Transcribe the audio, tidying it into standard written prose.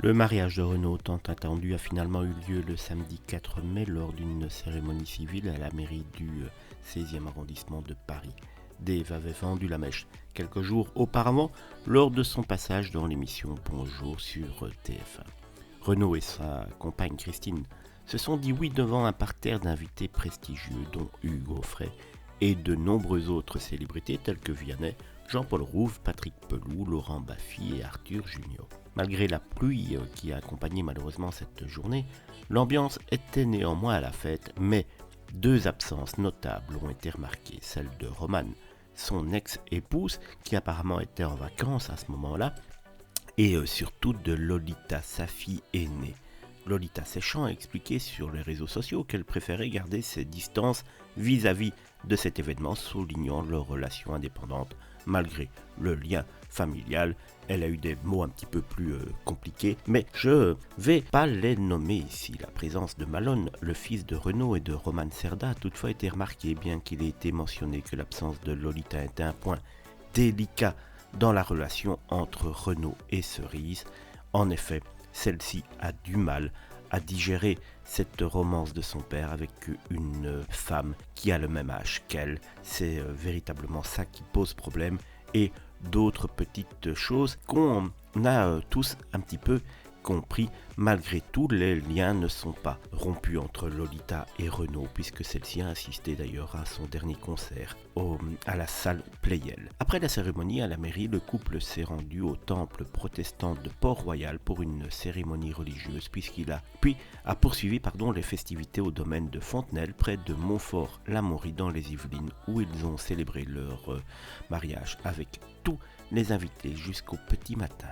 Le mariage de Renaud, tant attendu, a finalement eu lieu le samedi 4 mai lors d'une cérémonie civile à la mairie du 16e arrondissement de Paris. Dave avait vendu la mèche quelques jours auparavant lors de son passage dans l'émission Bonjour sur TF1. Renaud et sa compagne Christine se sont dit oui devant un parterre d'invités prestigieux dont Hugues Aufray et de nombreuses autres célébrités telles que Vianney, Jean-Paul Rouve, Patrick Pelloux, Laurent Baffy et Arthur Junior. Malgré la pluie qui a accompagné malheureusement cette journée, l'ambiance était néanmoins à la fête, mais deux absences notables ont été remarquées, celle de Romane, son ex-épouse qui apparemment était en vacances à ce moment-là, et surtout de Lolita, sa fille aînée. Lolita Séchant a expliqué sur les réseaux sociaux qu'elle préférait garder ses distances vis-à-vis de cet événement, soulignant leur relation indépendante malgré le lien familial. Elle a eu des mots un petit peu plus compliqués, mais je vais pas les nommer ici. La présence de Malone, le fils de Renaud et de Romane Cerda, a toutefois été remarquée, bien qu'il ait été mentionné que l'absence de Lolita était un point délicat dans la relation entre Renaud et Cerise. En effet, celle-ci a du mal à digérer cette romance de son père avec une femme qui a le même âge qu'elle. C'est véritablement ça qui pose problème, et d'autres petites choses qu'on a tous un petit peu compris. Malgré tout, les liens ne sont pas rompus entre Lolita et Renaud, puisque celle-ci a assisté d'ailleurs à son dernier concert à la salle Playel. Après la cérémonie à la mairie, le couple s'est rendu au temple protestant de Port-Royal pour une cérémonie religieuse, puis a poursuivi les festivités au domaine de Fontenelle, près de Montfort-l'Amaury dans les Yvelines, où ils ont célébré leur mariage avec tous les invités jusqu'au petit matin.